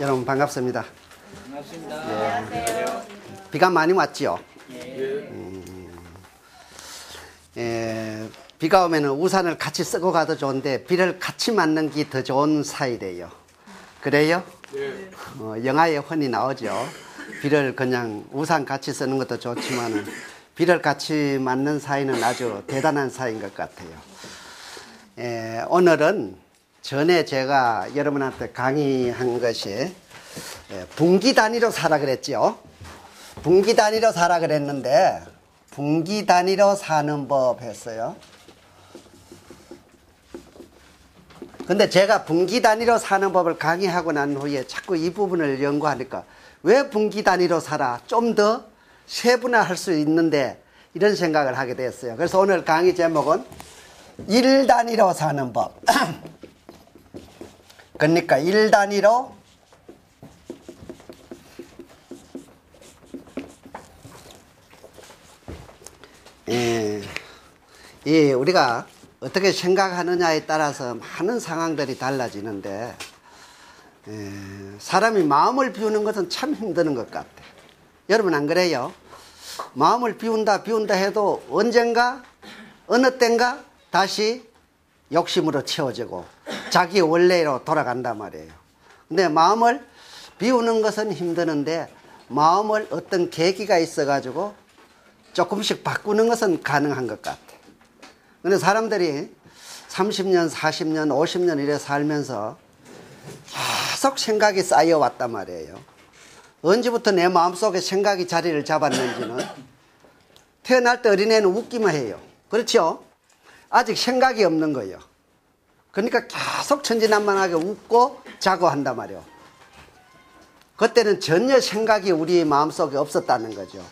여러분 반갑습니다. 반갑습니다. 안녕하세요. 비가 많이 왔지요? 비가 오면 우산을 같이 쓰고 가도 좋은데 비를 같이 맞는 게 더 좋은 사이래요. 그래요? 영화에 흔히 나오죠. 비를 그냥 우산 같이 쓰는 것도 좋지만 비를 같이 맞는 사이는 아주 대단한 사이인 것 같아요. 오늘은 전에 제가 여러분한테 강의한 것이 분기 단위로 살아 그랬죠. 분기 단위로 살아 그랬는데 분기 단위로 사는 법 했어요. 근데 제가 분기 단위로 사는 법을 강의하고 난 후에 자꾸 이 부분을 연구하니까 왜 분기 단위로 살아? 좀 더 세분화할 수 있는데 이런 생각을 하게 됐어요. 그래서 오늘 강의 제목은 일 단위로 사는 법. 그러니까 일 단위로 우리가 어떻게 생각하느냐에 따라서 많은 상황들이 달라지는데 사람이 마음을 비우는 것은 참 힘드는 것 같아요. 여러분 안 그래요? 마음을 비운다 해도 언젠가 어느 땐가 다시 욕심으로 채워지고 자기 원래로 돌아간단 말이에요. 근데 마음을 비우는 것은 힘드는데 마음을 어떤 계기가 있어 가지고 조금씩 바꾸는 것은 가능한 것 같아요. 근데 사람들이 30년, 40년, 50년 이래 살면서 계속 생각이 쌓여왔단 말이에요. 언제부터 내 마음속에 생각이 자리를 잡았는지는 태어날 때 어린애는 웃기만 해요. 그렇죠? 아직 생각이 없는 거예요. 그러니까 계속 천진난만하게 웃고 자고 한단 말이에요. 그때는 전혀 생각이 우리 마음속에 없었다는 거죠.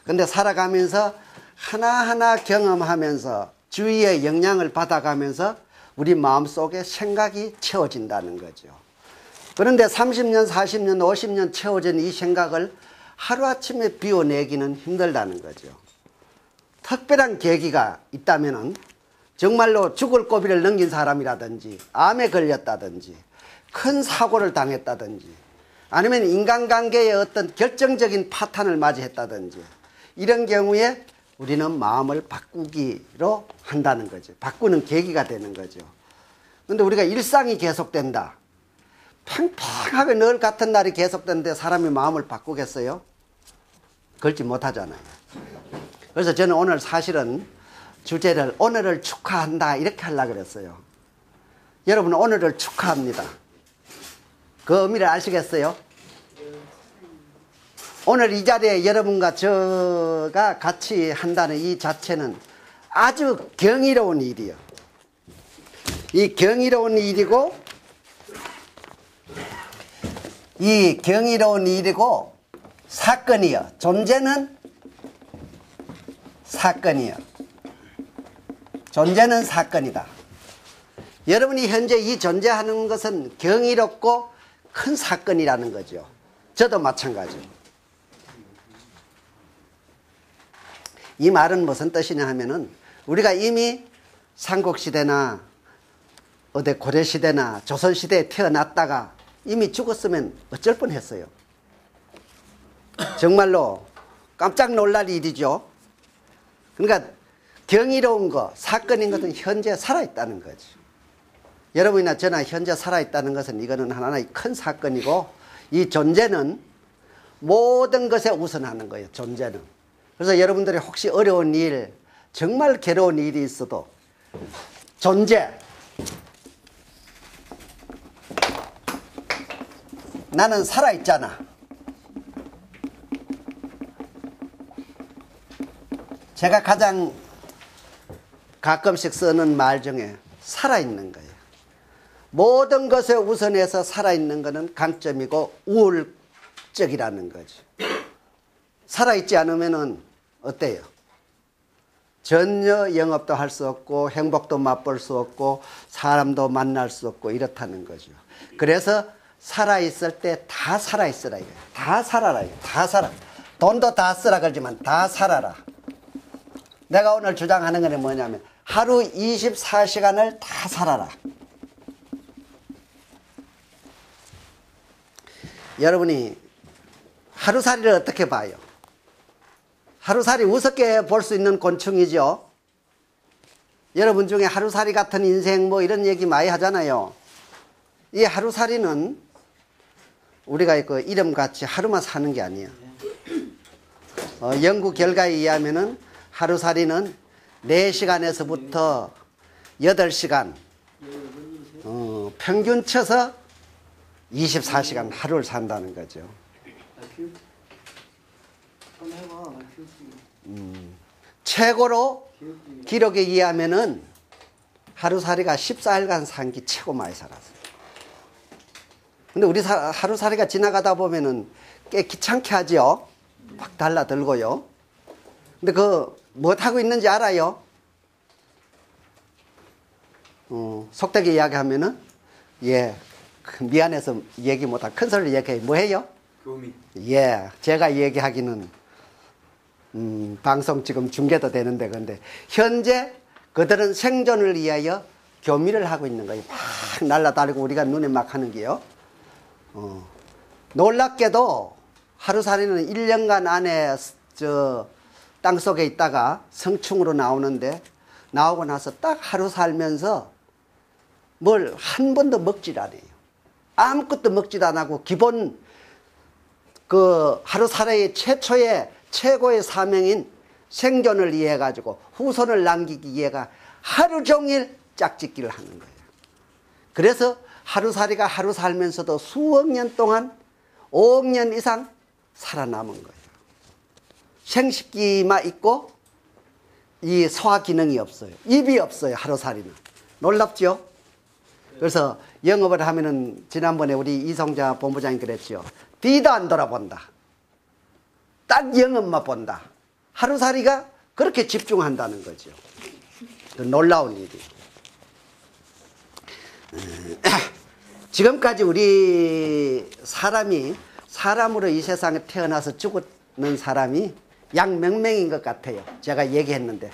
근데 살아가면서 하나하나 경험하면서 주위의 영향을 받아가면서 우리 마음속에 생각이 채워진다는 거죠. 그런데 30년, 40년, 50년 채워진 이 생각을 하루아침에 비워내기는 힘들다는 거죠. 특별한 계기가 있다면 정말로 죽을 고비를 넘긴 사람이라든지 암에 걸렸다든지 큰 사고를 당했다든지 아니면 인간관계의 어떤 결정적인 파탄을 맞이했다든지 이런 경우에 우리는 마음을 바꾸기로 한다는 거죠. 바꾸는 계기가 되는 거죠. 그런데 우리가 일상이 계속된다. 팽팽하게 늘 같은 날이 계속되는데 사람이 마음을 바꾸겠어요? 그렇지 못하잖아요. 그래서 저는 오늘 사실은 주제를 오늘을 축하한다 이렇게 하려고 그랬어요. 여러분 오늘을 축하합니다. 그 의미를 아시겠어요? 오늘 이 자리에 여러분과 저가 같이 한다는 이 자체는 아주 경이로운 일이에요. 이 경이로운 일이고 사건이요. 존재는 사건이요. 존재는 사건이다. 여러분이 현재 이 존재하는 것은 경이롭고 큰 사건이라는 거죠. 저도 마찬가지예요. 이 말은 무슨 뜻이냐 하면은 우리가 이미 삼국시대나 어디 고려시대나 조선시대에 태어났다가 이미 죽었으면 어쩔 뻔했어요. 정말로 깜짝 놀랄 일이죠. 그러니까 경이로운 거, 사건인 것은 현재 살아있다는 거죠. 여러분이나 저나 현재 살아있다는 것은 이거는 하나의 큰 사건이고 이 존재는 모든 것에 우선하는 거예요. 존재는. 그래서 여러분들이 혹시 어려운 일, 정말 괴로운 일이 있어도 존재, 나는 살아있잖아. 제가 가장 가끔씩 쓰는 말 중에 살아있는 거예요. 모든 것에 우선해서 살아있는 것은 강점이고 우월적이라는 거죠. 살아있지 않으면은 어때요? 전혀 영업도 할 수 없고 행복도 맛볼 수 없고 사람도 만날 수 없고 이렇다는 거죠. 그래서 살아있을 때 다 살아있으라 이거예요. 다 살아라 이거예요. 다 살아. 돈도 다 쓰라 그러지만 다 살아라. 내가 오늘 주장하는 건 뭐냐면 하루 24시간을 다 살아라. 여러분이 하루살이를 어떻게 봐요? 하루살이 우습게 볼 수 있는 곤충이죠. 여러분 중에 하루살이 같은 인생 뭐 이런 얘기 많이 하잖아요. 이 하루살이는 우리가 그 이름같이 하루만 사는 게 아니에요. 연구 결과에 의하면은 하루살이는 4시간에서부터 8시간, 평균 쳐서 24시간 하루를 산다는 거죠. 최고로 기록에 의하면은 하루살이가 14일간 산 게 최고 많이 살았어요. 근데 우리 하루살이가 지나가다 보면은 꽤 귀찮게 하죠. 막 달라들고요. 근데 뭐 하고 있는지 알아요? 속되게 이야기하면은, 예, 미안해서 얘기 못하고 큰 소리로 얘기해. 뭐 해요? 교미. 예, 제가 얘기하기는, 방송 지금 중계도 되는데, 근데, 현재 그들은 생존을 위하여 교미를 하고 있는 거예요. 막 날아다니고 우리가 눈에 막 하는 게요. 놀랍게도 하루살이는 1년간 안에 땅속에 있다가 성충으로 나오는데, 나오고 나서 딱 하루 살면서 뭘 한 번도 먹질 않아요. 아무것도 먹지도 안 하고 기본 하루살이의 최고의 사명인 생존을 위해 가지고 후손을 남기기 위해가 하루 종일 짝짓기를 하는 거예요. 그래서 하루살이가 하루 살면서도 수억 년 동안 5억 년 이상 살아남은 거예요. 생식기만 있고 이 소화 기능이 없어요. 입이 없어요. 하루살이는. 놀랍죠? 그래서 영업을 하면은 지난번에 우리 이성자 본부장이 그랬죠. 뒤도 안 돌아본다. 딱 영업만 본다. 하루살이가 그렇게 집중한다는 거죠. 놀라운 일이에요. 지금까지 우리 사람으로 이 세상에 태어나서 죽는 사람이 약 몇 명인 것 같아요. 제가 얘기했는데.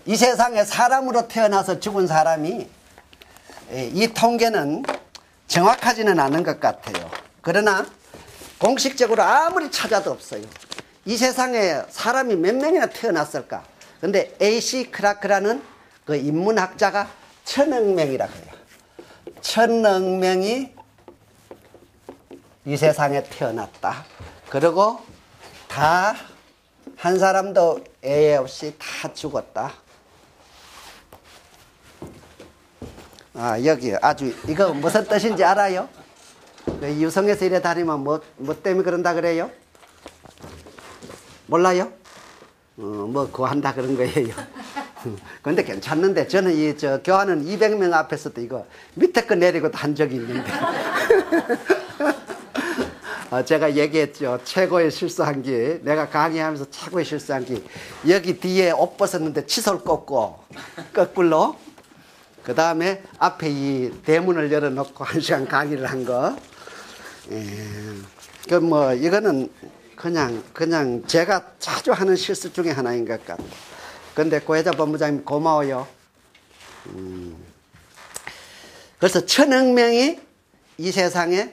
이 세상에 사람으로 태어나서 죽은 사람이 이 통계는 정확하지는 않은 것 같아요. 그러나 공식적으로 아무리 찾아도 없어요. 이 세상에 사람이 몇 명이나 태어났을까? 근데 A.C. 크라크라는 그 인문학자가 1000억 명이라고 해요. 1000억 명이 이 세상에 태어났다. 그리고 다 한 사람도 예외 없이 다 죽었다. 여기 아주 이거 무슨 뜻인지 알아요? 유성에서 이래 다니면 뭐 때문에 그런다 그래요? 몰라요? 그거 한다 그런 거예요. 근데 괜찮는데 저는 교환은 200명 앞에서도 이거 밑에 거 내리고도 한 적이 있는데. 제가 얘기했죠. 최고의 실수한 게, 내가 강의하면서 최고의 실수한 게, 여기 뒤에 옷 벗었는데 칫솔 꽂고, 거꾸로. 그 다음에 앞에 이 대문을 열어놓고 1시간 강의를 한 거. 이거는 그냥 제가 자주 하는 실수 중에 하나인 것 같아요. 근데 고혜자 본부장님 고마워요. 그래서 1000억 명이 이 세상에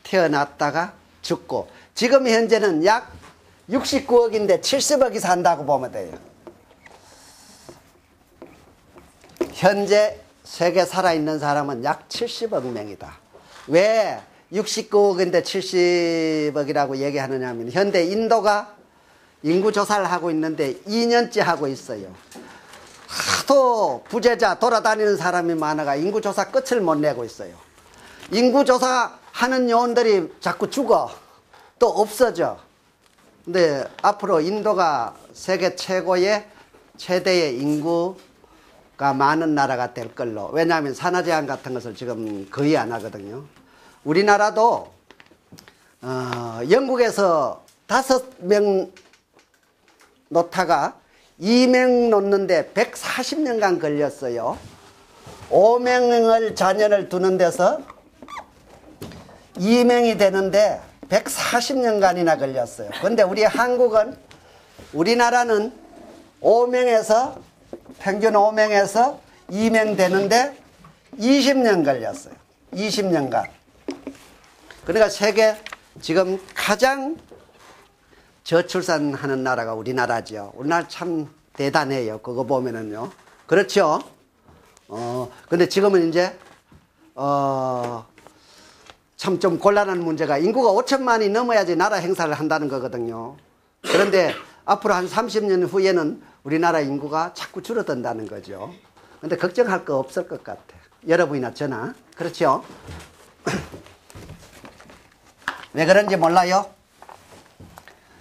태어났다가 죽고, 지금 현재는 약 69억인데 70억이 산다고 보면 돼요. 현재 세계 살아있는 사람은 약 70억 명이다. 왜 69억인데 70억이라고 얘기하느냐 하면, 현대 인도가 인구조사를 하고 있는데 2년째 하고 있어요. 하도 부재자 돌아다니는 사람이 많아가 인구조사 끝을 못 내고 있어요. 인구조사 하는 요원들이 자꾸 죽어. 또 없어져. 근데 앞으로 인도가 세계 최대의 인구가 많은 나라가 될 걸로. 왜냐하면 산화제한 같은 것을 지금 거의 안 하거든요. 우리나라도 영국에서 5명 놓다가 2명 놓는데 140년간 걸렸어요. 5명을 자녀를 두는 데서 2명이 되는데 140년간이나 걸렸어요. 그런데 우리나라는 5명에서 평균 5명에서 2명 되는데 20년 걸렸어요. 20년간. 그러니까 세계 지금 가장 저출산하는 나라가 우리나라죠. 우리나라 참 대단해요. 그거 보면은요. 그렇죠? 근데 지금은 이제, 참 좀 곤란한 문제가 인구가 5천만이 넘어야지 나라 행사를 한다는 거거든요. 그런데 앞으로 한 30년 후에는 우리나라 인구가 자꾸 줄어든다는 거죠. 근데 걱정할 거 없을 것 같아. 여러분이나 저나. 그렇죠? 왜 그런지 몰라요?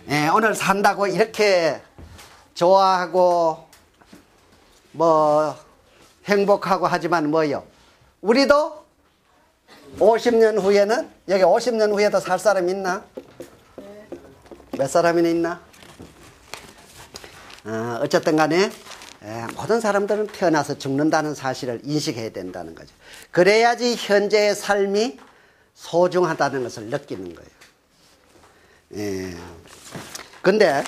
예, 오늘 산다고 이렇게 좋아하고 뭐 행복하고 하지만 뭐요? 우리도 50년 후에는 여기 50년 후에도 살 사람 있나? 몇 사람이나 있나? 어쨌든 간에 모든 사람들은 태어나서 죽는다는 사실을 인식해야 된다는 거죠. 그래야지 현재의 삶이 소중하다는 것을 느끼는 거예요. 근데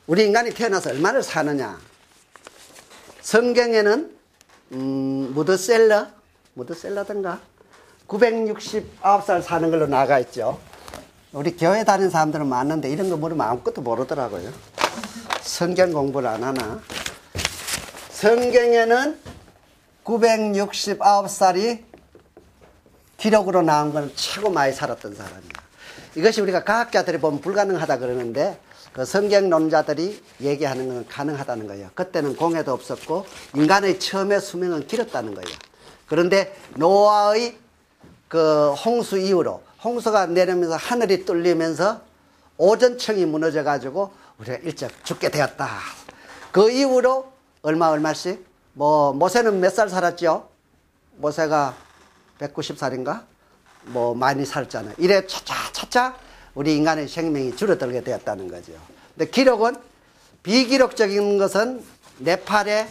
우리 인간이 태어나서 얼마를 사느냐? 성경에는 무드셀러든가 969살 사는 걸로 나가 있죠. 우리 교회 다니는 사람들은 많은데 이런 거 물으면 아무것도 모르더라고요. 성경 공부를 안 하나? 성경에는 969살이 기록으로 나온 건 최고 많이 살았던 사람이야. 이것이 우리가 과학자들이 보면 불가능하다 그러는데 그 성경론자들이 얘기하는 건 가능하다는 거예요. 그때는 공해도 없었고 인간의 처음의 수명은 길었다는 거예요. 그런데 노아의 그 홍수 이후로 홍수가 내리면서 하늘이 뚫리면서 오존층이 무너져 가지고 우리가 일찍 죽게 되었다. 그 이후로 얼마씩 뭐 모세는 몇 살 살았죠? 모세가 190살인가? 뭐 많이 살잖아요. 이래 차차 우리 인간의 생명이 줄어들게 되었다는 거죠. 근데 기록은 비기록적인 것은 네팔에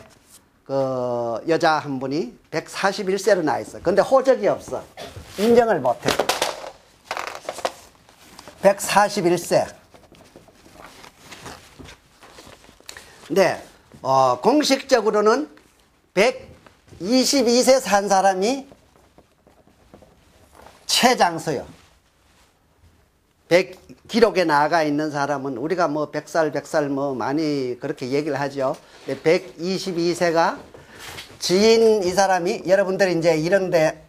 그 여자 한 분이 141세로 나 있어. 근데 호적이 없어. 인정을 못해. 141세. 근데 공식적으로는 122세 산 사람이 최장수요. 기록에 나가 있는 사람은 우리가 뭐 100살 뭐 많이 그렇게 얘기를 하죠. 122세가 지인 이 사람이 여러분들이 이제 이런데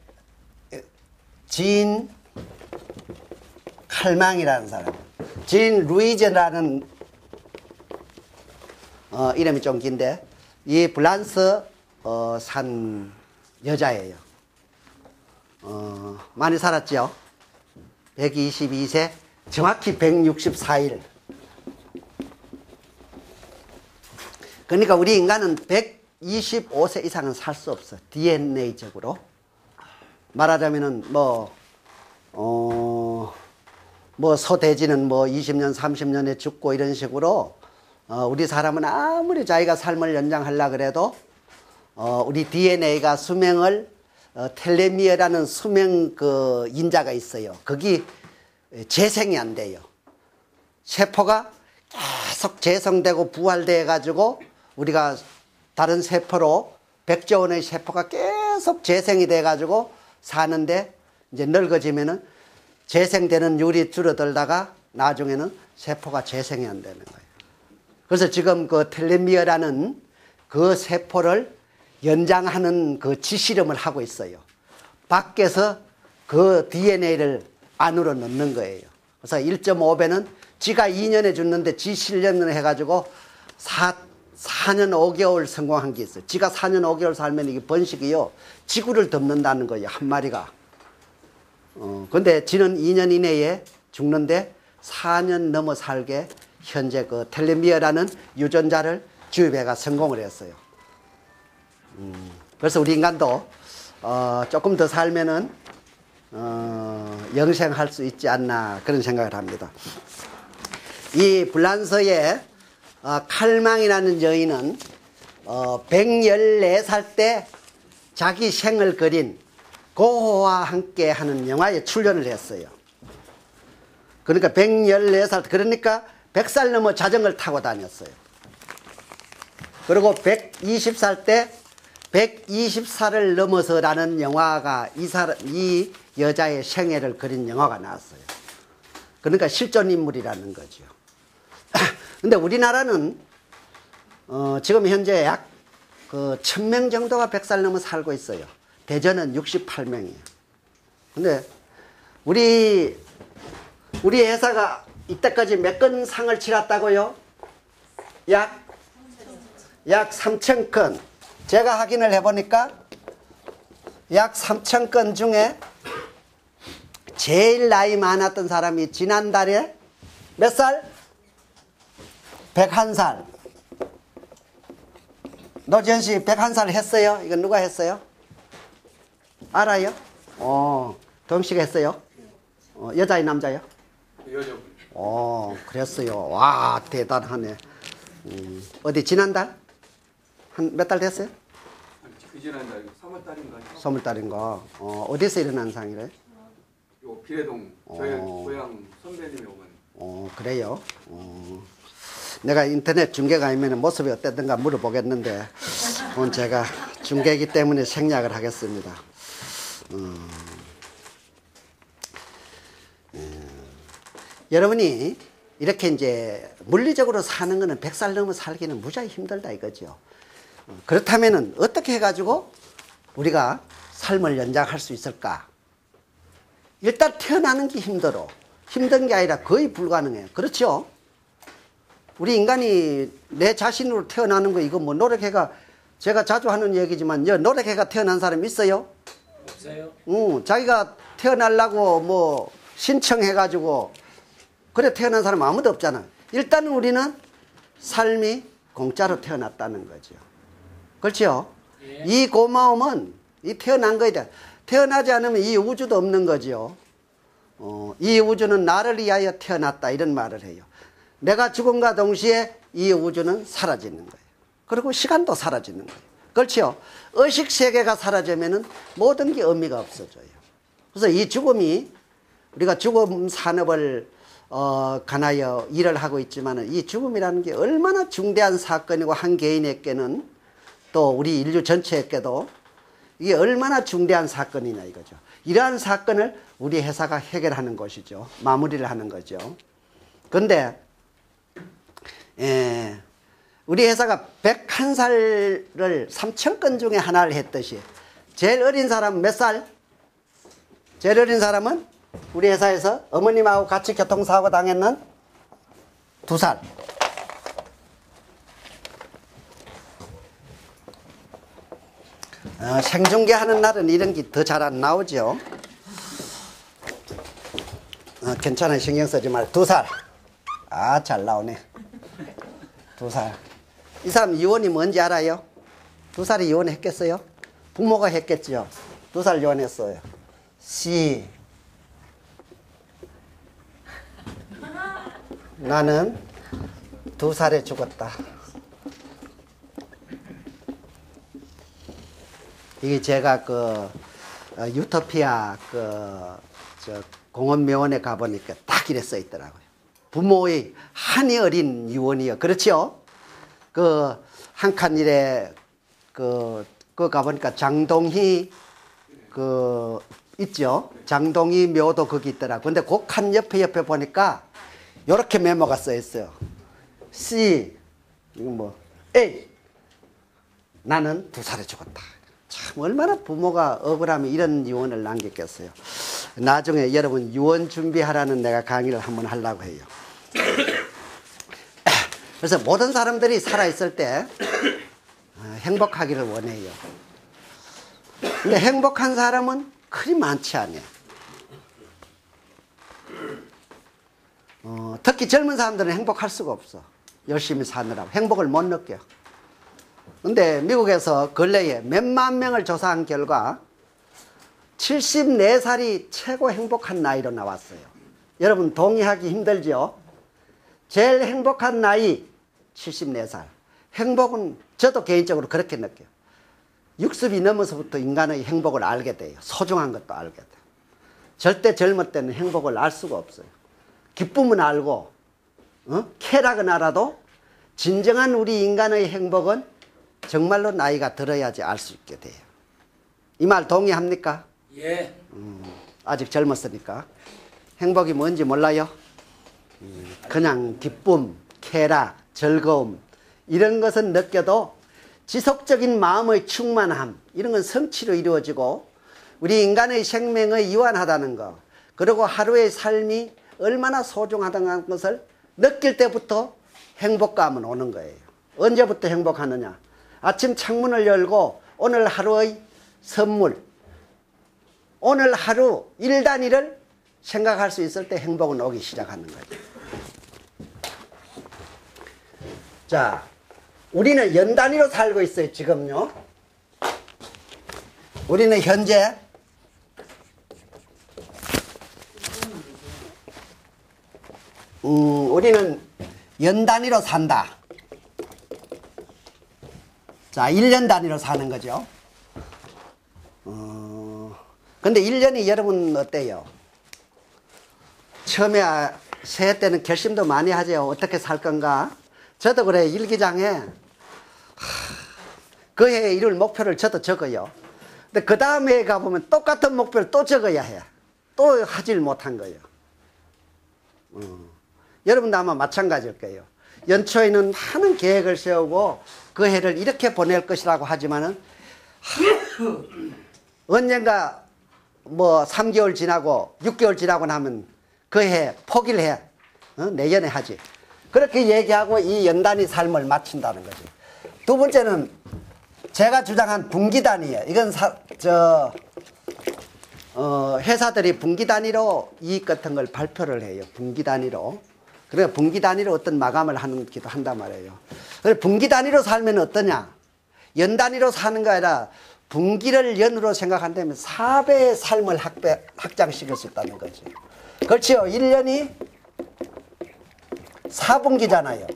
지인 칼망이라는 사람, 지인 루이제라는 이름이 좀 긴데 이 프랑스 산 여자예요. 많이 살았죠. 122세, 정확히 164일. 그러니까 우리 인간은 125세 이상은 살 수 없어. DNA적으로. 말하자면은 소돼지는 20년, 30년에 죽고 이런 식으로 우리 사람은 아무리 자기가 삶을 연장하려고 그래도 우리 DNA가 수명을 텔레미어라는 수명 그 인자가 있어요. 거기 재생이 안 돼요. 세포가 계속 재생되고 부활돼 가지고 우리가 다른 세포로 100조 원의 세포가 계속 재생이 돼 가지고 사는데 이제 늙어지면은 재생되는 율이 줄어들다가 나중에는 세포가 재생이 안 되는 거예요. 그래서 지금 그 텔레미어라는 그 세포를 연장하는 그 지실험을 하고 있어요. 밖에서 그 DNA를 안으로 넣는 거예요. 그래서 1.5배는 지가 2년에 죽는데 지 실험을 해가지고 4년 5개월 성공한 게 있어요. 지가 4년 5개월 살면 이게 번식이요. 지구를 덮는다는 거예요. 한 마리가. 근데 지는 2년 이내에 죽는데 4년 넘어 살게 현재 그 텔레미어라는 유전자를 주입해가 성공을 했어요. 그래서 우리 인간도 조금 더 살면은 영생할 수 있지 않나 그런 생각을 합니다. 이 불란서의 칼망이라는 여인은 114살 때 자기 생을 그린 고호와 함께 하는 영화에 출연을 했어요. 그러니까 114살, 그러니까 100살 넘어 자전거를 타고 다녔어요. 그리고 120살 때 120살을 넘어서라는 영화가 이 여자의 생애를 그린 영화가 나왔어요. 그러니까 실존 인물이라는 거죠. 근데 우리나라는 지금 현재 약 1000명 정도가 100살 넘어 살고 있어요. 대전은 68명이에요. 근데 우리 회사가 이때까지 몇 건 상을 치렀다고요? 약 3,000건. 제가 확인을 해보니까 약 3,000건 중에 제일 나이 많았던 사람이 지난달에 몇 살? 101살. 노지현 씨 101살 했어요? 이건 누가 했어요? 알아요? 도영씨가 했어요? 여자요, 남자요? 여자분. 그랬어요. 와, 대단하네. 어디 지난달? 한 몇 달 됐어요? 그 지난달 3월달인가요? 3월달인가? 어디서 일어난 상이래? 요 비례동 저희 고향 선배님이 오면. 그래요? 내가 인터넷 중계가 아니면 모습이 어땠던가 물어보겠는데 오늘 제가 중계이기 때문에 생략을 하겠습니다. 여러분이 이렇게 이제 물리적으로 사는 거는 100살 넘어 살기는 무지하게 힘들다 이거죠. 그렇다면 어떻게 해가지고 우리가 삶을 연장할 수 있을까? 일단 태어나는 게 힘들어. 힘든 게 아니라 거의 불가능해요. 그렇죠? 우리 인간이 내 자신으로 태어나는 거 이거 뭐 노력해가 제가 자주 하는 얘기지만 노력해가 태어난 사람 있어요? 없어요. 자기가 태어나려고 뭐 신청해가지고 그래 태어난 사람 아무도 없잖아. 일단은 우리는 삶이 공짜로 태어났다는 거죠. 그렇죠? 예. 이 고마움은 이 태어난 거에 대한 태어나지 않으면 이 우주도 없는 거죠. 이 우주는 나를 위하여 태어났다 이런 말을 해요. 내가 죽음과 동시에 이 우주는 사라지는 거예요. 그리고 시간도 사라지는 거예요. 그렇죠? 의식 세계가 사라지면은 모든 게 의미가 없어져요. 그래서 이 죽음이 우리가 죽음 산업을 관하여 일을 하고 있지만 이 죽음이라는 게 얼마나 중대한 사건이고 한 개인에게는 또 우리 인류 전체에게도 이게 얼마나 중대한 사건이냐 이거죠. 이러한 사건을 우리 회사가 해결하는 것이죠. 마무리를 하는 거죠. 그런데 우리 회사가 101살을 3,000건 중에 하나를 했듯이 제일 어린 사람은 몇 살? 제일 어린 사람은 우리 회사에서 어머님하고 같이 교통사고 당했는 2살. 생중계하는 날은 이런 게 더 잘 안 나오죠. 괜찮아, 신경 쓰지 말. 2살. 잘 나오네. 2살. 이 사람 이혼이 뭔지 알아요? 2살이 이혼했겠어요? 부모가 했겠죠. 2살 이혼했어요. C. 나는 2살에 죽었다. 이게 제가 유토피아 공원묘원에 가보니까 딱 이래 써 있더라고요. 부모의 한이 어린 유언이요. 그렇죠? 한 칸 이래 가보니까 장동희 있죠? 장동희 묘도 거기 있더라고요. 근데 그 칸 옆에 보니까 요렇게 메모가 써 있어요. C 이거 A 나는 2살에 죽었다. 참 얼마나 부모가 억울하면 이런 유언을 남겼겠어요. 나중에 여러분 유언 준비하라는 내가 강의를 한번 하려고 해요. 그래서 모든 사람들이 살아있을 때 행복하기를 원해요. 근데 행복한 사람은 그리 많지 않아요. 특히 젊은 사람들은 행복할 수가 없어. 열심히 사느라고 행복을 못 느껴요. 근데 미국에서 근래에 몇만 명을 조사한 결과 74살이 최고 행복한 나이로 나왔어요. 여러분 동의하기 힘들죠? 제일 행복한 나이 74살. 행복은 저도 개인적으로 그렇게 느껴요. 60이 넘어서부터 인간의 행복을 알게 돼요. 소중한 것도 알게 돼요. 절대 젊을 때는 행복을 알 수가 없어요. 기쁨은 알고 쾌락은 알아도 진정한 우리 인간의 행복은 정말로 나이가 들어야지 알 수 있게 돼요. 이 말 동의합니까? 예. 아직 젊었으니까. 행복이 뭔지 몰라요? 그냥 기쁨, 쾌락, 즐거움 이런 것은 느껴도 지속적인 마음의 충만함 이런 건 성취로 이루어지고 우리 인간의 생명의 유한하다는 거 그리고 하루의 삶이 얼마나 소중하다는 것을 느낄 때부터 행복감은 오는 거예요. 언제부터 행복하느냐? 아침 창문을 열고 오늘 하루의 선물 오늘 하루 일 단위를 생각할 수 있을 때 행복은 오기 시작하는 거죠. 자, 우리는 연 단위로 살고 있어요. 지금요. 우리는 현재 우리는 연 단위로 산다. 자, 1년 단위로 사는 거죠. 근데 1년이 여러분 어때요? 처음에 새해 때는 결심도 많이 하죠. 어떻게 살 건가? 저도 그래. 일기장에 그 해에 이룰 목표를 저도 적어요. 근데 그 다음 해에 가보면 똑같은 목표를 또 적어야 해. 또 하질 못한 거예요. 여러분도 아마 마찬가지일 거예요. 연초에는 많은 계획을 세우고 그 해를 이렇게 보낼 것이라고 하지만은 언젠가 뭐 3개월 지나고 6개월 지나고 나면 그 해 포기를 해. 내년에 하지. 그렇게 얘기하고 이 연단위 삶을 마친다는 거지. 두 번째는 제가 주장한 분기 단위예요. 이건 회사들이 분기 단위로 이익 같은 걸 발표를 해요. 분기 단위로. 그래 분기 단위로 어떤 마감을 하기도 한단 말이에요. 그래 분기 단위로 살면 어떠냐? 연 단위로 사는 거 아니라 분기를 연으로 생각한다면 4배의 삶을 확장시킬 수 있다는 거지. 그렇지요. 1년이 4분기잖아요.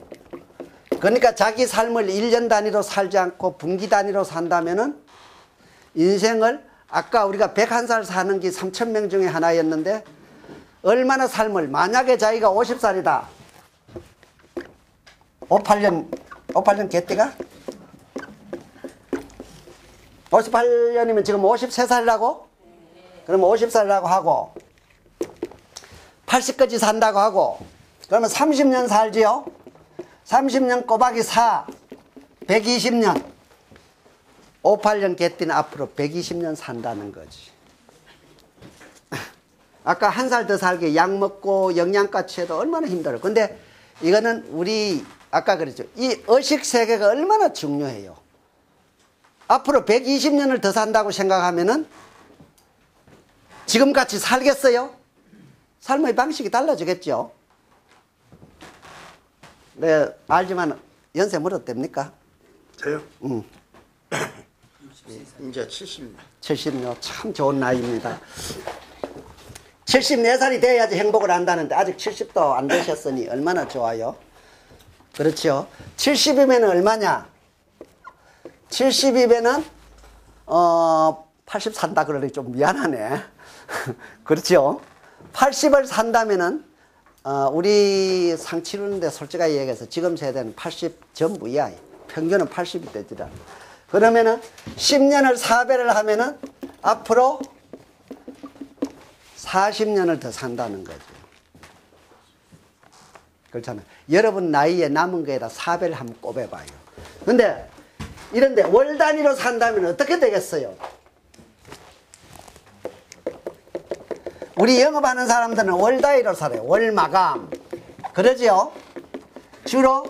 그러니까 자기 삶을 1년 단위로 살지 않고 분기 단위로 산다면은 인생을 아까 우리가 101살 사는 게 3,000명 중에 하나였는데 얼마나 삶을 만약에 자기가 50살이다. 58년 개띠가? 58년이면 지금 53살이라고? 그럼 50살이라고 하고 80까지 산다고 하고 그러면 30년 살지요? 30년 꼬박이 4 120년 58년 개띠는 앞으로 120년 산다는 거지. 아까 한 살 더 살게 약 먹고 영양가 취해도 얼마나 힘들어. 근데 이거는 우리 아까 그랬죠. 이 의식 세계가 얼마나 중요해요. 앞으로 120년을 더 산다고 생각하면은 지금같이 살겠어요? 삶의 방식이 달라지겠죠. 네, 알지만 연세 몇 어때입니까? 저요? 이제 70. 70요. 참 좋은 나이입니다. 74살이 돼야지 행복을 한다는데 아직 70도 안 되셨으니 얼마나 좋아요. 그렇죠. 70이면 얼마냐? 70이면은 80 산다 그러니 좀 미안하네. 그렇죠. 80을 산다면은 우리 상치르는데 솔직하게 얘기해서 지금 세대는 80 전부야. 평균은 80이 되더라. 그러면은 10년을 4배를 하면은 앞으로 40년을 더 산다는 거죠. 그렇잖아요. 여러분 나이에 남은 거에다 4배를 한번 꼽아봐요. 근데 이런데 월 단위로 산다면 어떻게 되겠어요? 우리 영업하는 사람들은 월 단위로 살아요. 월 마감. 그러지요? 주로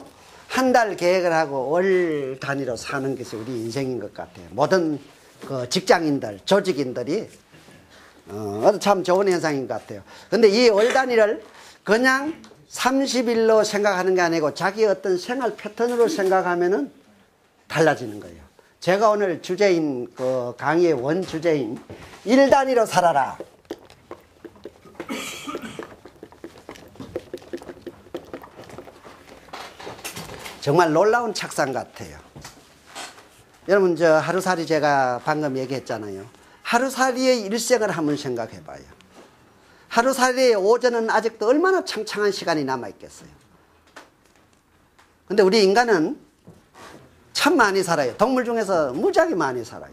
한 달 계획을 하고 월 단위로 사는 것이 우리 인생인 것 같아요. 모든 그 직장인들, 조직인들이 참 좋은 현상인 것 같아요. 근데 이 월 단위를 그냥 30일로 생각하는 게 아니고 자기 어떤 생활 패턴으로 생각하면은 달라지는 거예요. 제가 오늘 주제인 그 강의의 원 주제인 일 단위로 살아라. 정말 놀라운 착상 같아요. 여러분 저 하루살이 제가 방금 얘기했잖아요. 하루살이의 일생을 한번 생각해 봐요. 하루살이의 오전은 아직도 얼마나 창창한 시간이 남아 있겠어요. 근데 우리 인간은 참 많이 살아요. 동물 중에서 무지하게 많이 살아요.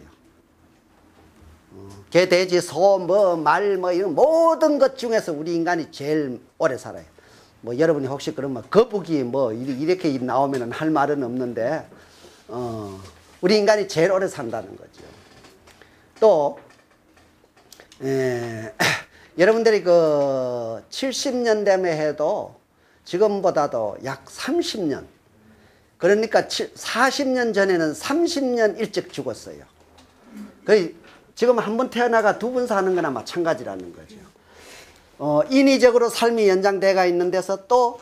개, 돼지, 소, 말, 이런 모든 것 중에서 우리 인간이 제일 오래 살아요. 여러분이 혹시 그러면 거북이 이렇게 나오면 할 말은 없는데, 우리 인간이 제일 오래 산다는 거죠. 또, 여러분들이 70년대에 해도 지금보다도 약 30년, 그러니까 40년 전에는 30년 일찍 죽었어요. 지금 한 번 태어나가 두 번 사는 거나 마찬가지라는 거죠. 인위적으로 삶이 연장돼가 있는 데서 또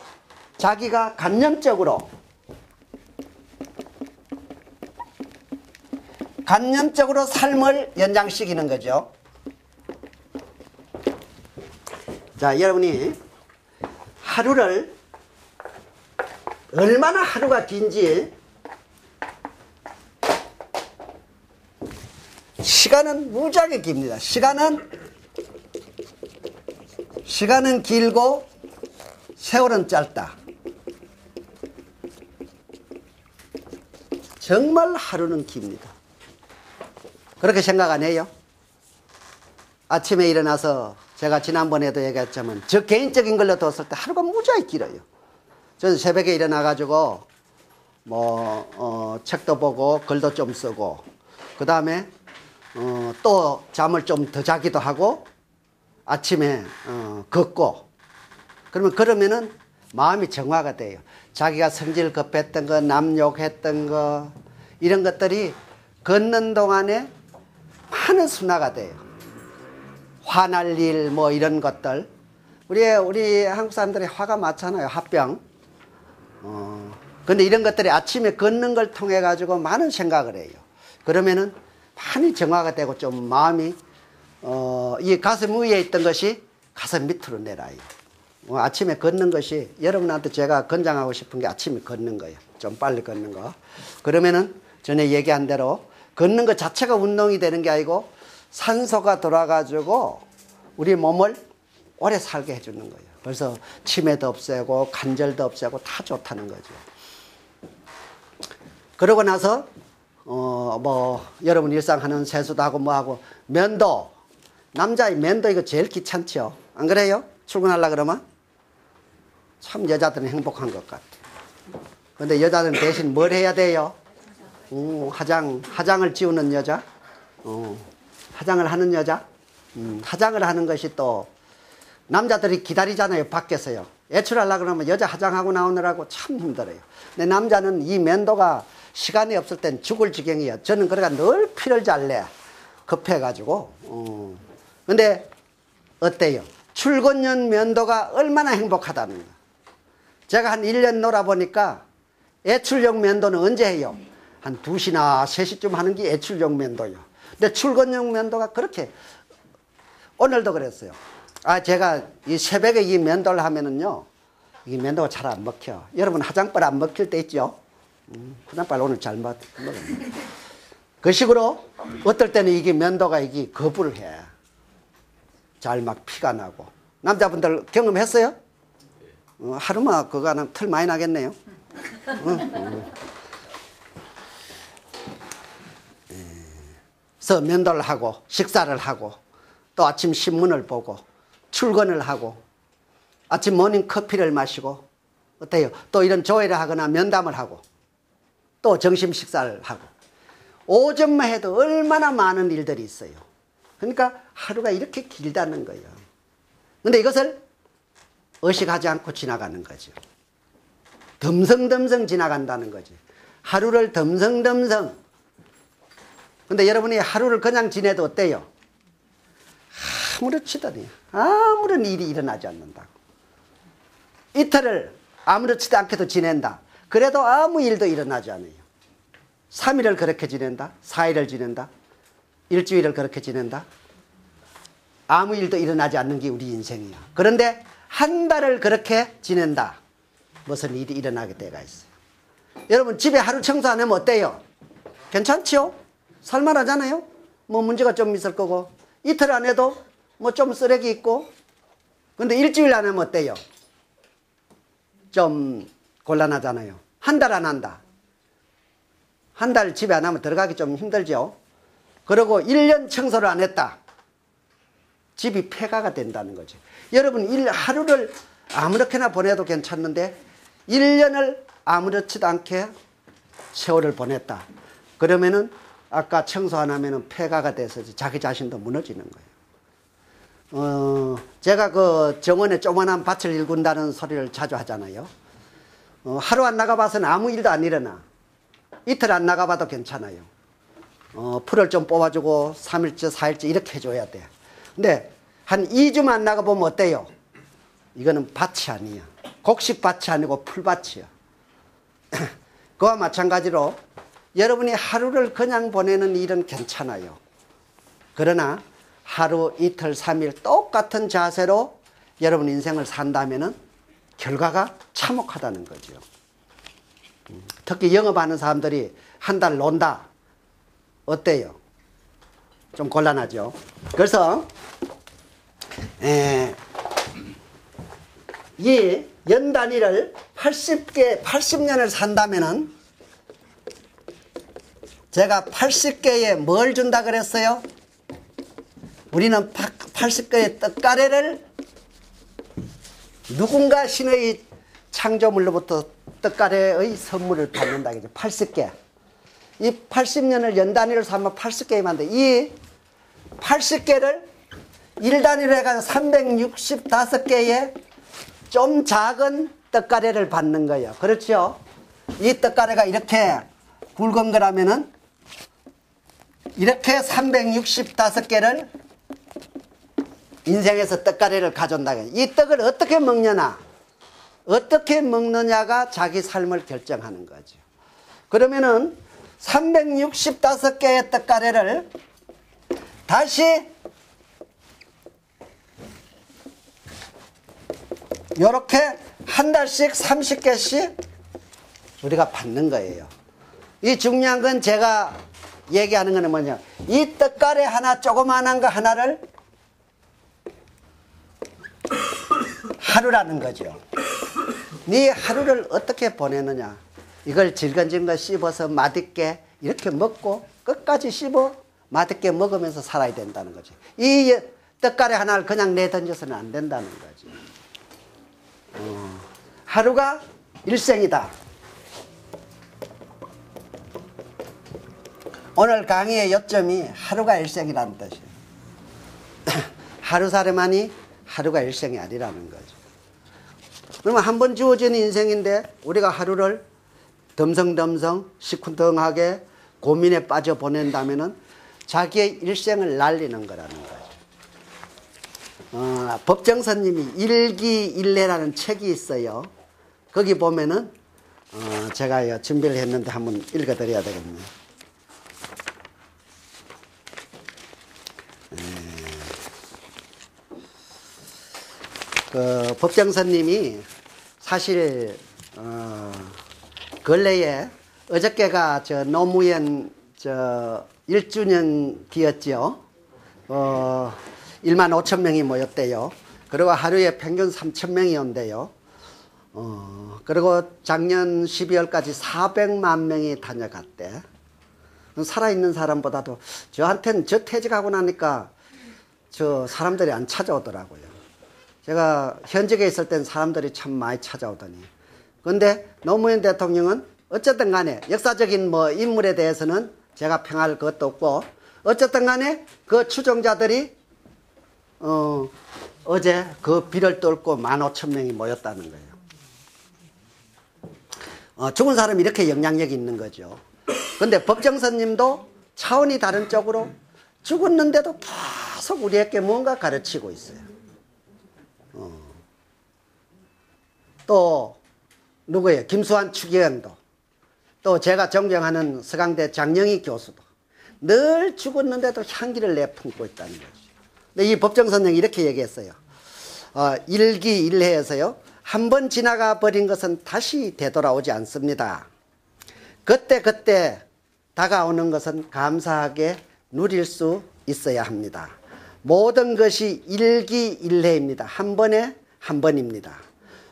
자기가 간념적으로 삶을 연장시키는 거죠. 자, 여러분이 하루를 얼마나 하루가 긴지, 시간은 무지하게 깁니다. 시간은 길고 세월은 짧다. 정말 하루는 깁니다. 그렇게 생각 안 해요? 아침에 일어나서 제가 지난번에도 얘기했지만 저 개인적인 걸로 뒀을 때 하루가 무지하게 길어요. 저는 새벽에 일어나가지고 책도 보고 글도 좀 쓰고, 그 다음에 또 잠을 좀 더 자기도 하고, 아침에 걷고, 그러면은 마음이 정화가 돼요. 자기가 성질 급했던 거, 남 욕했던 거, 이런 것들이 걷는 동안에 많은 순화가 돼요. 화날 일 이런 것들, 우리 한국 사람들이 화가 많잖아요. 화병. 근데 이런 것들이 아침에 걷는 걸 통해 가지고 많은 생각을 해요. 그러면은 많이 정화가 되고 좀 마음이 이 가슴 위에 있던 것이 가슴 밑으로 내려요. 아침에 걷는 것이, 여러분한테 제가 권장하고 싶은 게 아침에 걷는 거예요. 좀 빨리 걷는 거. 그러면은 전에 얘기한 대로 걷는 것 자체가 운동이 되는 게 아니고 산소가 돌아가지고 우리 몸을 오래 살게 해주는 거예요. 그래서 치매도 없애고 관절도 없애고 다 좋다는 거죠. 그러고 나서 여러분 일상하는 세수도 하고 하고, 면도, 남자의 면도 이거 제일 귀찮죠. 안 그래요? 출근하려고 그러면 참 여자들은 행복한 것 같아요. 근데 여자들은 대신 뭘 해야 돼요? 화장을 지우는 여자, 화장을 하는 여자, 화장을 하는 것이 또 남자들이 기다리잖아요. 밖에서요. 외출하려고 그러면 여자 화장하고 나오느라고 참 힘들어요. 근데 남자는 이 면도가 시간이 없을 땐 죽을 지경이에요. 저는 그러니까 늘 피를 잘 내. 급해가지고. 근데 어때요? 출근용 면도가 얼마나 행복하다는 거야. 제가 한 1년 놀아보니까 외출용 면도는 언제 해요? 한 2시나 3시쯤 하는 게 외출용 면도예요. 근데 출근용 면도가 그렇게, 오늘도 그랬어요. 제가 이 새벽에 이 면도를 하면은요, 이 면도가 잘 안 먹혀. 여러분 화장빨 안 먹힐 때 있죠? 화장빨 오늘 잘 먹었네. 그 식으로 어떨 때는 이게 면도가 이게 거부를 해. 잘 막 피가 나고. 남자분들 경험했어요? 하루만 그거 하면 털 많이 나겠네요. 그래서 면도를 하고 식사를 하고 또 아침 신문을 보고 출근을 하고 아침 모닝 커피를 마시고, 어때요? 또 이런 조회를 하거나 면담을 하고 또 점심 식사를 하고, 오전만 해도 얼마나 많은 일들이 있어요. 그러니까 하루가 이렇게 길다는 거예요. 근데 이것을 의식하지 않고 지나가는 거죠. 덤성덤성 지나간다는 거지. 하루를 덤성덤성. 근데 여러분이 하루를 그냥 지내도 어때요? 아무렇지더니 아무런 일이 일어나지 않는다고. 이틀을 아무렇지도 않게도 지낸다. 그래도 아무 일도 일어나지 않아요. 3일을 그렇게 지낸다. 4일을 지낸다. 일주일을 그렇게 지낸다. 아무 일도 일어나지 않는 게 우리 인생이야. 그런데 한 달을 그렇게 지낸다. 무슨 일이 일어나게 돼가 있어요. 여러분 집에 하루 청소 안 하면 어때요? 괜찮지요? 살만하잖아요. 문제가 좀 있을 거고, 이틀 안 해도 좀 쓰레기 있고. 근데 일주일 안 하면 어때요? 좀 곤란하잖아요. 한 달 안 한다. 한 달 집에 안 하면 들어가기 좀 힘들죠. 그리고 1년 청소를 안 했다. 집이 폐가가 된다는 거죠. 여러분 하루를 아무렇게나 보내도 괜찮은데 1년을 아무렇지도 않게 세월을 보냈다. 그러면은 아까 청소 안 하면은 폐가가 돼서 자기 자신도 무너지는 거예요. 제가 그 정원에 조그만한 밭을 일군다는 소리를 자주 하잖아요. 하루 안 나가봐서는 아무 일도 안 일어나. 이틀 안 나가봐도 괜찮아요. 풀을 좀 뽑아주고 3일째 4일째 이렇게 해줘야 돼. 근데 한 2주만 안 나가보면 어때요? 이거는 밭이 아니야. 곡식 밭이 아니고 풀밭이야. 그와 마찬가지로 여러분이 하루를 그냥 보내는 일은 괜찮아요. 그러나 하루, 이틀, 3일 똑같은 자세로 여러분 인생을 산다면은 결과가 참혹하다는 거죠. 특히 영업하는 사람들이 한 달 논다. 어때요? 좀 곤란하죠. 그래서 이 연 단위를 80년을 산다면은 제가 80개에 뭘 준다 그랬어요? 우리는 80개의 떡가래를 누군가 신의 창조물로부터 떡가래의 선물을 받는다. 80개. 이 80년을 연 단위로 삼으면 80개이면 돼. 이 80개를 1단위로 해가지고 365개의 좀 작은 떡가래를 받는 거예요. 그렇죠? 이 떡가래가 이렇게 굵은 거라면은 이렇게 365개를 인생에서 떡가래를 가져온다. 이 떡을 어떻게 먹느냐? 어떻게 먹느냐가 자기 삶을 결정하는 거죠. 그러면은 365개의 떡가래를 다시 이렇게 한 달씩 30개씩 우리가 받는 거예요. 이 중요한 건 제가 얘기하는 거는 뭐냐, 이 떡가래 하나 조그만한 거 하나를 하루라는 거죠. 네 하루를 어떻게 보내느냐, 이걸 질근질근 씹어서 맛있게 이렇게 먹고 끝까지 씹어 맛있게 먹으면서 살아야 된다는 거죠. 이 떡가래 하나를 그냥 내던져서는 안 된다는 거죠. 하루가 일생이다. 오늘 강의의 요점이 하루가 일생이라는 뜻이에요. 하루살이만이 하루가 일생이 아니라는 거죠. 그러면 한 번 주어진 인생인데 우리가 하루를 덤성덤성 시큰둥하게 고민에 빠져 보낸다면은 자기의 일생을 날리는 거라는 거죠. 법정선님이 일기일례라는 책이 있어요. 거기 보면은 제가 준비를 했는데 한번 읽어드려야 되겠네요. 그 법정선님이 사실 근래에 어저께가 저 노무현 1주년기였죠. 1만 5천 명이 모였대요. 그리고 하루에 평균 3천 명이 온대요. 그리고 작년 12월까지 400만 명이 다녀갔대. 살아있는 사람보다도 저한테는 저 퇴직하고 나니까 저 사람들이 안 찾아오더라고요. 제가 현직에 있을 땐 사람들이 참 많이 찾아오더니. 그런데 노무현 대통령은 어쨌든 간에 역사적인 뭐 인물에 대해서는 제가 평할 것도 없고, 어쨌든 간에 그 추종자들이 어제 그 비를 뚫고 15,000명이 모였다는 거예요. 죽은 사람이 이렇게 영향력이 있는 거죠. 근데 법정선님도 차원이 다른 쪽으로 죽었는데도 계속 우리에게 뭔가 가르치고 있어요. 또 누구예요? 김수환 추기경도, 또 제가 존경하는 서강대 장영희 교수도 늘 죽었는데도 향기를 내뿜고 있다는 거죠. 근데 이 법정선생이 이렇게 얘기했어요. 일기일해에서요, 한번 지나가 버린 것은 다시 되돌아오지 않습니다. 그때 다가오는 것은 감사하게 누릴 수 있어야 합니다. 모든 것이 일기일해입니다. 한 번에 한 번입니다.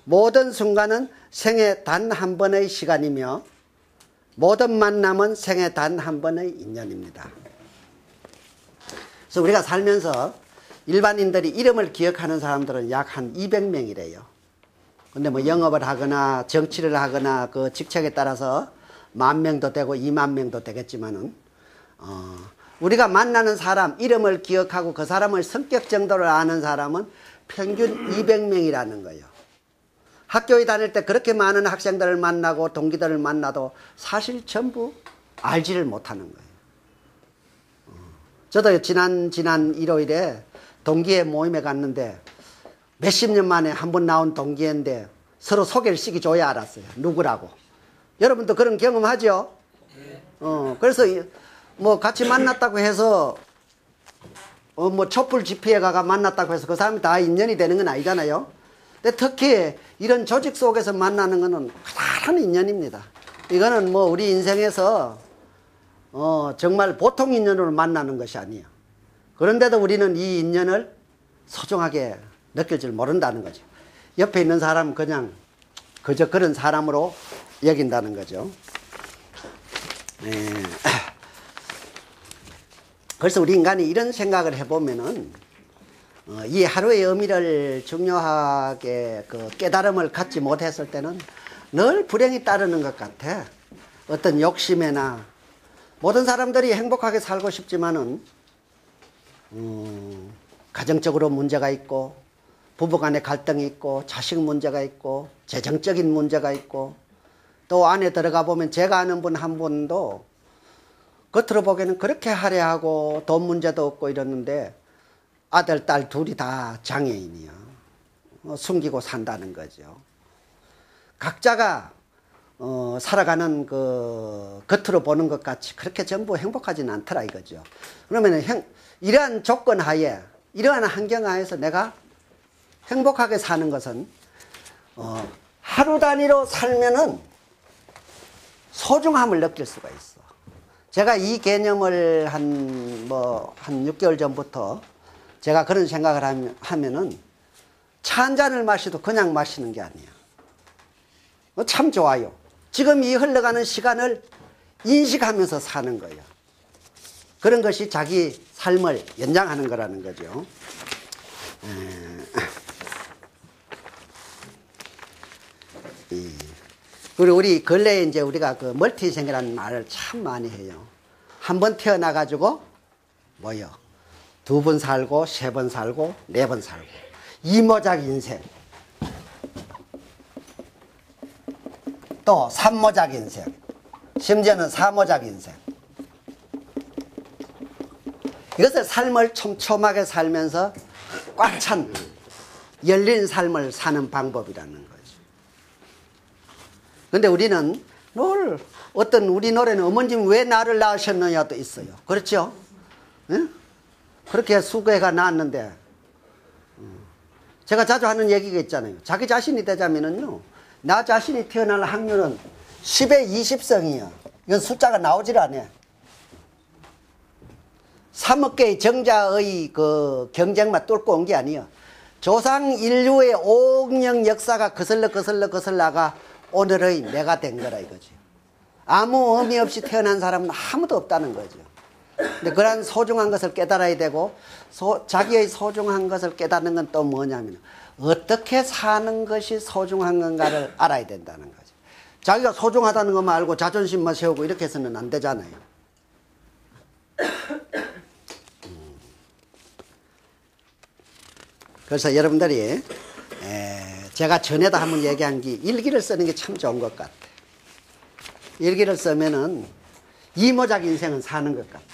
모든 순간은 생애 단 한 번의 시간이며 모든 만남은 생애 단 한 번의 인연입니다. 그래서 우리가 살면서 일반인들이 이름을 기억하는 사람들은 약 한 200명이래요. 근데 뭐 영업을 하거나 정치를 하거나 그 직책에 따라서 10,000명도 되고 20,000명도 되겠지만은, 우리가 만나는 사람, 이름을 기억하고 그 사람의 성격 정도를 아는 사람은 평균 200명이라는 거예요. 학교에 다닐 때 그렇게 많은 학생들을 만나고 동기들을 만나도 사실 전부 알지를 못하는 거예요. 저도 지난 일요일에 동기의 모임에 갔는데 몇십 년 만에 한 번 나온 동기인데 서로 소개를 시켜줘야 알았어요. 누구라고. 여러분도 그런 경험하죠? 그래서 뭐 같이 만났다고 해서 뭐 촛불 집회에 가가 만났다고 해서 그 사람이 다 인연이 되는 건 아니잖아요. 근데 특히 이런 조직 속에서 만나는 거는 커다란 인연입니다. 이거는 뭐 우리 인생에서 정말 보통 인연으로 만나는 것이 아니에요. 그런데도 우리는 이 인연을 소중하게 느낄 줄 모른다는 거죠. 옆에 있는 사람은 그냥 그저 그런 사람으로 여긴다는 거죠. 그래서 우리 인간이 이런 생각을 해보면은 이 하루의 의미를 중요하게 그 깨달음을 갖지 못했을 때는 늘 불행이 따르는 것 같아. 어떤 욕심에나 모든 사람들이 행복하게 살고 싶지만은 가정적으로 문제가 있고 부부간에 갈등이 있고 자식 문제가 있고 재정적인 문제가 있고 또 안에 들어가 보면 제가 아는 분 한 분도 겉으로 보기에는 그렇게 화려하고 돈 문제도 없고 이러는데 아들, 딸 둘이 다 장애인이야. 숨기고 산다는 거죠. 각자가 살아가는 그 겉으로 보는 것 같이 그렇게 전부 행복하지는 않더라 이거죠. 그러면 이러한 조건 하에 이러한 환경 하에서 내가 행복하게 사는 것은 하루 단위로 살면은 소중함을 느낄 수가 있어. 제가 이 개념을 한 6개월 전부터 제가 그런 생각을 하면은 차 한 잔을 마셔도 그냥 마시는 게 아니야. 참 좋아요. 지금 이 흘러가는 시간을 인식하면서 사는 거예요. 그런 것이 자기 삶을 연장하는 거라는 거죠. 그리고 우리 근래에 이제 우리가 그 멀티생이라는 말을 참 많이 해요. 한 번 태어나가지고 뭐요? 2번 살고 3번 살고 4번 살고 이모작 인생 또 3모작 인생 심지어는 4모작 인생 이것을 삶을 촘촘하게 살면서 꽉 찬 열린 삶을 사는 방법이라는 거죠. 근데 우리는 늘 어떤 우리 노래는 어머님 왜 나를 낳으셨느냐도 있어요. 그렇죠? 응? 그렇게 수고해가 낳았는데 제가 자주 하는 얘기가 있잖아요. 자기 자신이 되자면은요 나 자신이 태어날 확률은 10의 20성이에요. 이건 숫자가 나오질 않아요. 3억 개의 정자의 그 경쟁만 뚫고 온 게 아니에요. 조상 인류의 5억 년 역사가 거슬러가 오늘의 내가 된 거라 이거지. 아무 의미 없이 태어난 사람은 아무도 없다는 거죠. 근데 그러한 소중한 것을 깨달아야 되고 자기의 소중한 것을 깨닫는 건 또 뭐냐면 어떻게 사는 것이 소중한 건가를 알아야 된다는 거죠. 자기가 소중하다는 것만 알고 자존심만 세우고 이렇게 해서는 안 되잖아요. 그래서 여러분들이 제가 전에도 한번 얘기한 게 일기를 쓰는 게 참 좋은 것 같아요. 일기를 쓰면은 이모작 인생은 사는 것 같아요.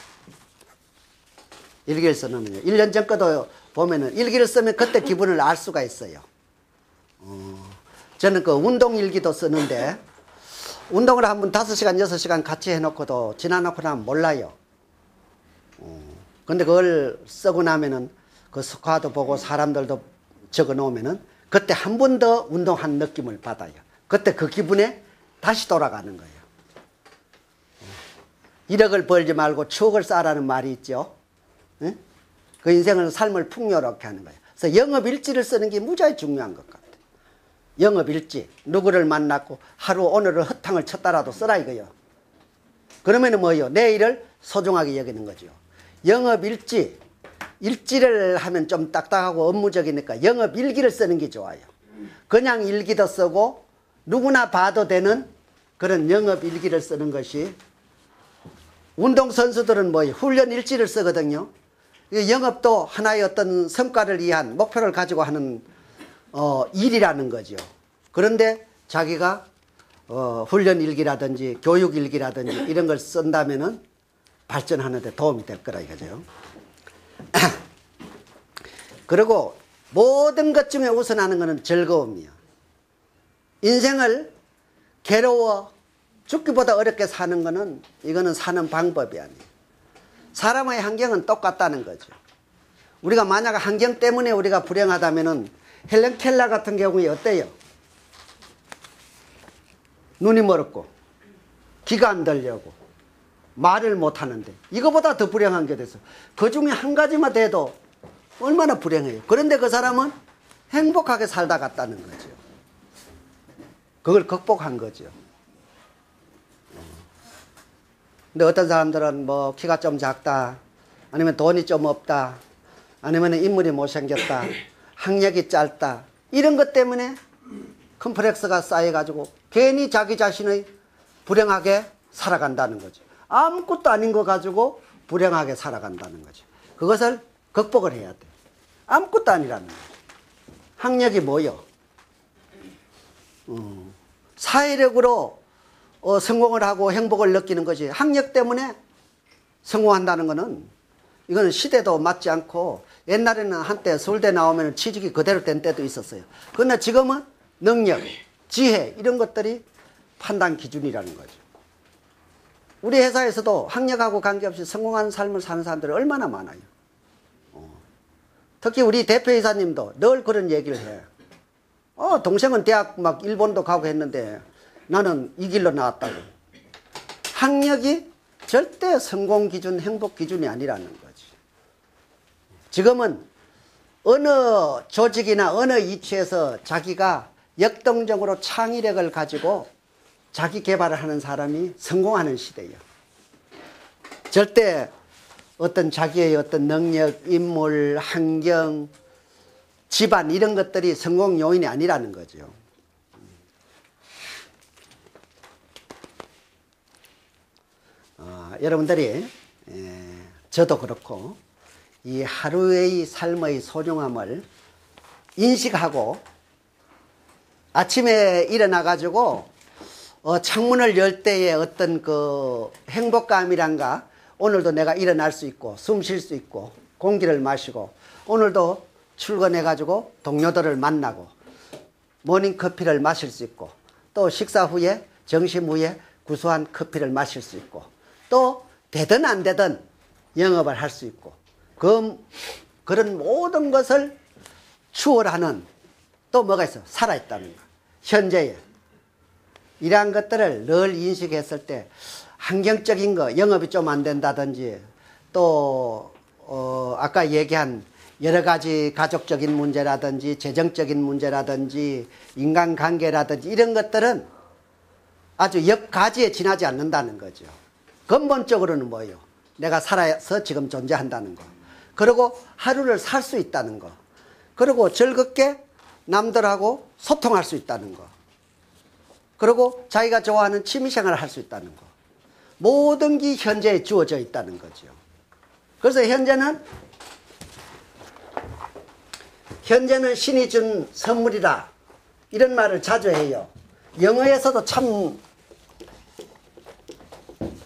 일기를 써놓으면요. 1년 전 거도 보면은 일기를 쓰면 그때 기분을 알 수가 있어요. 저는 그 운동 일기도 쓰는데 운동을 한번 5시간, 6시간 같이 해놓고도 지나놓고 나면 몰라요. 근데 그걸 쓰고 나면은 그 스코어도 보고 사람들도 적어 놓으면은 그때 한 번 더 운동한 느낌을 받아요. 그때 그 기분에 다시 돌아가는 거예요. 1억을 벌지 말고 추억을 쌓으라는 말이 있죠. 응? 그 인생을 삶을 풍요롭게 하는 거예요. 그래서 영업일지를 쓰는 게 무지하게 중요한 것 같아요. 영업일지 누구를 만났고 하루 오늘을 허탕을 쳤다라도 쓰라 이거예요. 그러면은 뭐예요? 내일을 소중하게 여기는 거죠. 영업일지, 일지를 하면 좀 딱딱하고 업무적이니까 영업일기를 쓰는 게 좋아요. 그냥 일기도 쓰고 누구나 봐도 되는 그런 영업일기를 쓰는 것이, 운동선수들은 뭐예요? 훈련일지를 쓰거든요. 영업도 하나의 어떤 성과를 위한 목표를 가지고 하는 일이라는 거죠. 그런데 자기가 훈련일기라든지 교육일기라든지 이런 걸 쓴다면은 발전하는 데 도움이 될 거라 이거죠. 그리고 모든 것 중에 우선하는 것은 즐거움이야. 인생을 괴로워 죽기보다 어렵게 사는 것은, 이거는 사는 방법이 아니에요. 사람의 환경은 똑같다는 거죠. 우리가 만약 환경 때문에 우리가 불행하다면은 헬렌 켈러 같은 경우에 어때요? 눈이 멀었고 귀가 안 들려고 말을 못 하는데 이거보다 더 불행한 게 됐어. 그 중에 한 가지만 돼도 얼마나 불행해요. 그런데 그 사람은 행복하게 살다 갔다는 거죠. 그걸 극복한 거죠. 근데 어떤 사람들은 뭐 키가 좀 작다, 아니면 돈이 좀 없다, 아니면 인물이 못생겼다, 학력이 짧다, 이런 것 때문에 컴플렉스가 쌓여가지고 괜히 자기 자신의 불행하게 살아간다는 거죠. 아무것도 아닌 거 가지고 불행하게 살아간다는 거죠. 그것을 극복을 해야 돼. 아무것도 아니라는 거죠. 학력이 뭐요? 사회력으로 성공을 하고 행복을 느끼는 것이, 학력 때문에 성공한다는 것은, 이거는 시대도 맞지 않고, 옛날에는 한때 서울대 나오면 취직이 그대로 된 때도 있었어요. 그러나 지금은 능력, 지혜, 이런 것들이 판단 기준이라는 거죠. 우리 회사에서도 학력하고 관계없이 성공한 삶을 사는 사람들이 얼마나 많아요. 특히 우리 대표이사님도 늘 그런 얘기를 해. 동생은 대학 막 일본도 가고 했는데 나는 이 길로 나왔다고. 학력이 절대 성공 기준, 행복 기준이 아니라는 거지. 지금은 어느 조직이나 어느 위치에서 자기가 역동적으로 창의력을 가지고 자기 개발을 하는 사람이 성공하는 시대예요. 절대 어떤 자기의 어떤 능력, 인물, 환경, 집안, 이런 것들이 성공 요인이 아니라는 거죠. 여러분들이, 저도 그렇고, 이 하루의 삶의 소중함을 인식하고 아침에 일어나가지고 창문을 열 때의 어떤 그 행복감이란가, 오늘도 내가 일어날 수 있고 숨 쉴 수 있고 공기를 마시고, 오늘도 출근해가지고 동료들을 만나고 모닝커피를 마실 수 있고, 또 식사 후에, 점심 후에 구수한 커피를 마실 수 있고, 또 되든 안 되든 영업을 할 수 있고, 그런 모든 것을 추월하는 또 뭐가 있어? 살아있다는 거. 현재에. 이러한 것들을 늘 인식했을 때 환경적인 거, 영업이 좀 안 된다든지, 또 아까 얘기한 여러 가지 가족적인 문제라든지 재정적인 문제라든지 인간관계라든지 이런 것들은 아주 옆가지에 지나지 않는다는 거죠. 근본적으로는 뭐예요? 내가 살아서 지금 존재한다는 거. 그리고 하루를 살 수 있다는 거. 그리고 즐겁게 남들하고 소통할 수 있다는 거. 그리고 자기가 좋아하는 취미생활을 할 수 있다는 거. 모든 게 현재에 주어져 있다는 거죠. 그래서 현재는 신이 준 선물이다, 이런 말을 자주 해요. 영어에서도 참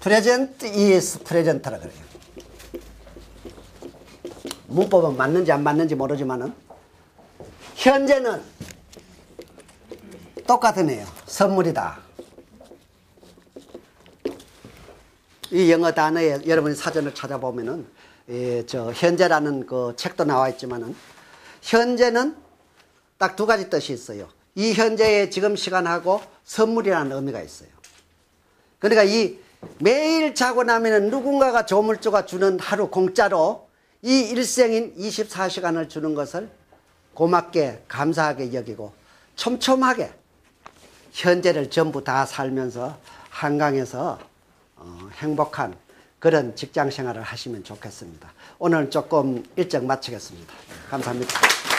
present is present라 그래요. 문법은 맞는지 안 맞는지 모르지만은 현재는 똑같은 애요. 선물이다. 이 영어 단어에 여러분이 사전을 찾아보면은 저 현재라는 그 책도 나와 있지만은, 현재는 딱 두 가지 뜻이 있어요. 이 현재의 지금 시간하고 선물이라는 의미가 있어요. 그러니까 이 매일 자고 나면은 누군가가 조물주가 주는 하루 공짜로 이 일생인 24시간을 주는 것을 고맙게 감사하게 여기고 촘촘하게 현재를 전부 다 살면서 한강에서 행복한 그런 직장 생활을 하시면 좋겠습니다. 오늘 조금 일찍 마치겠습니다. 감사합니다.